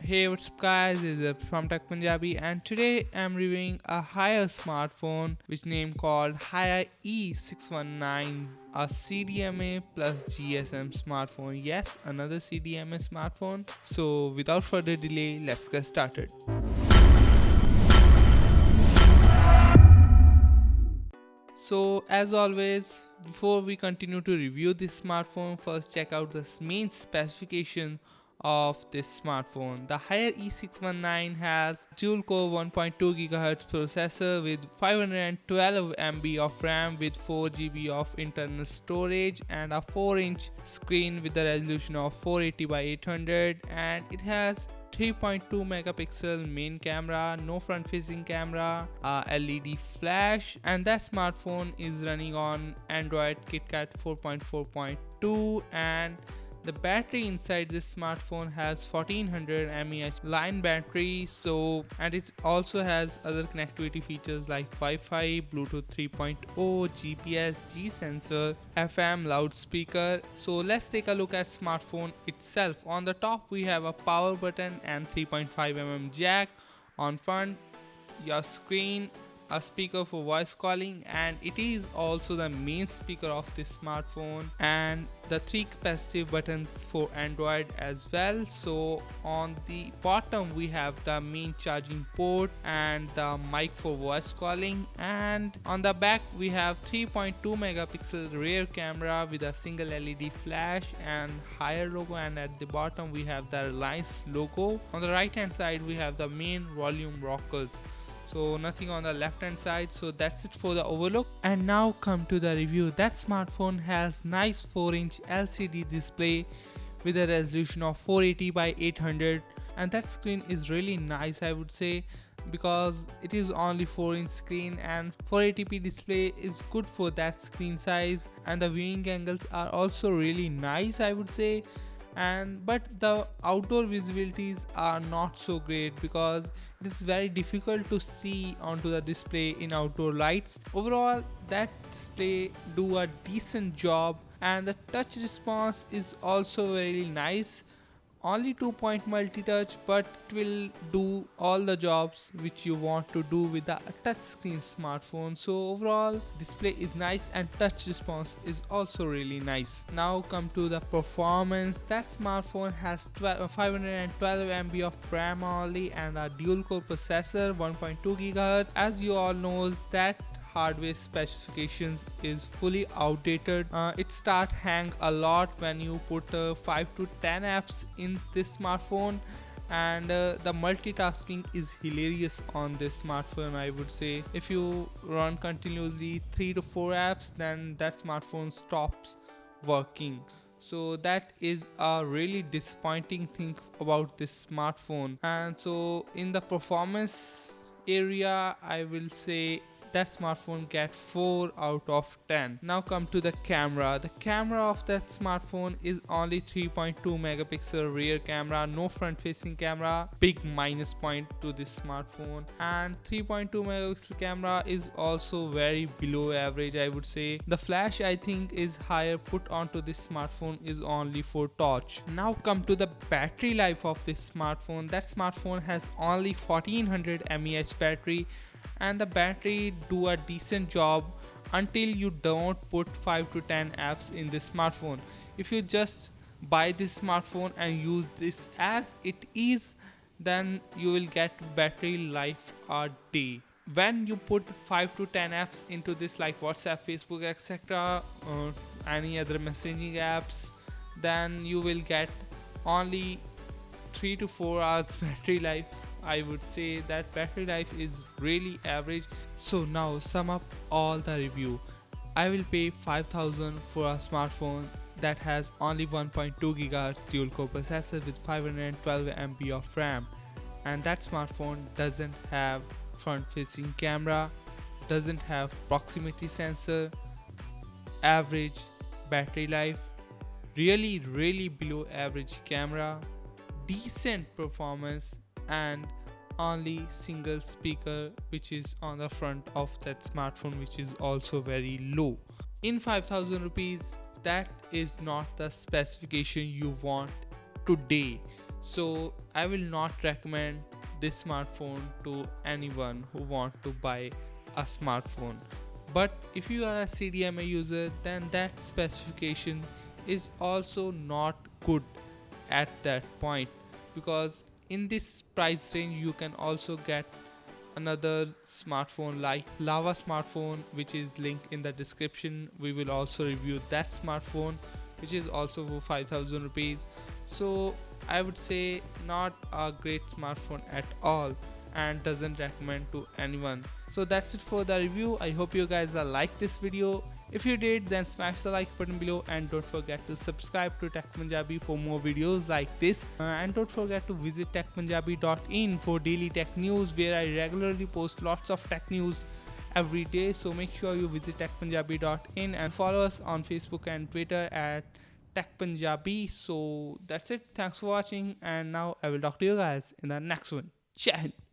Hey, what's up guys, this is from Tech Punjabi and today I'm reviewing a higher smartphone which name called Higher e619, a CDMA plus GSM smartphone. Yes, another CDMA smartphone. So without further delay, let's get started. So as always, before we continue to review this smartphone, first check out the main specification of this smartphone. The Higher e619 has dual core 1.2 GHz processor with 512 MB of RAM with 4 GB of internal storage and a 4-inch screen with the resolution of 480 by 800, and it has 3.2 megapixel main camera, no front facing camera, LED flash, and that smartphone is running on Android KitKat 4.4.2, and the battery inside this smartphone has 1400 mAh line battery, and it also has other connectivity features like Wi-Fi, Bluetooth 3.0, GPS, G sensor, FM loudspeaker. So let's take a look at smartphone itself. On the top we have a power button and 3.5mm jack. On front, your screen, a speaker for voice calling, and it is also the main speaker of this smartphone, and the 3 capacitive buttons for Android as well. So on the bottom we have the main charging port and the mic for voice calling, and on the back we have 3.2 megapixel rear camera with a single LED flash and higher logo, and at the bottom we have the Reliance logo. On the right hand side we have the main volume rockers. So nothing on the left hand side. So that's it for the overlook. And now come to the review. That smartphone has nice 4-inch LCD display with a resolution of 480 by 800, and that screen is really nice, I would say, because it is only 4-inch screen, and 480p display is good for that screen size, and the viewing angles are also really nice, I would say. But the outdoor visibilities are not so great because it is very difficult to see onto the display in outdoor lights. Overall, that display do a decent job, and the touch response is also very nice. Only 2-point multi-touch, but it will do all the jobs which you want to do with a touchscreen smartphone. So overall, display is nice and touch response is also really nice. Now come to the performance. That smartphone has 512 MB of RAM only and a dual core processor 1.2 GHz. As you all know, that hardware specifications is fully outdated. It start hang a lot when you put 5 to 10 apps in this smartphone, and the multitasking is hilarious on this smartphone, I would say. If you run continuously 3 to 4 apps, then that smartphone stops working. So that is a really disappointing thing about this smartphone. And so in the performance area, I will say that smartphone get 4 out of 10. Now come to the camera. The camera of that smartphone is only 3.2 megapixel rear camera, no front facing camera, big minus point to this smartphone. And 3.2 megapixel camera is also very below average, I would say. The flash, I think, is higher put onto this smartphone is only for torch. Now come to the battery life of this smartphone. That smartphone has only 1400 mAh battery, and the battery do a decent job until you don't put 5 to 10 apps in this smartphone. If you just buy this smartphone and use this as it is, then you will get battery life a day. When you put 5 to 10 apps into this, like WhatsApp, Facebook, etc., any other messaging apps, then you will get only 3 to 4 hours battery life. I would say that battery life is really average. So now sum up all the review. I will pay 5,000 for a smartphone that has only 1.2 GHz dual core processor with 512 MB of RAM, and that smartphone doesn't have front facing camera, doesn't have proximity sensor, average battery life, really below average camera, decent performance, and only single speaker which is on the front of that smartphone, which is also very low. In 5,000 rupees, that is not the specification you want today. So I will not recommend this smartphone to anyone who want to buy a smartphone. But if you are a CDMA user, then that specification is also not good at that point, because in this price range you can also get another smartphone like Lava smartphone, which is linked in the description. We will also review that smartphone, which is also for 5000 rupees. So I would say not a great smartphone at all, and doesn't recommend to anyone. So that's it for the review. I hope you guys liked this video. If you did, then smash the like button below, and don't forget to subscribe to Tech Punjabi for more videos like this. And don't forget to visit techpunjabi.in for daily tech news, where I regularly post lots of tech news every day. So make sure you visit techpunjabi.in and follow us on Facebook and Twitter at Tech Punjabi. So that's it. Thanks for watching, and now I will talk to you guys in the next one. Jai Hind.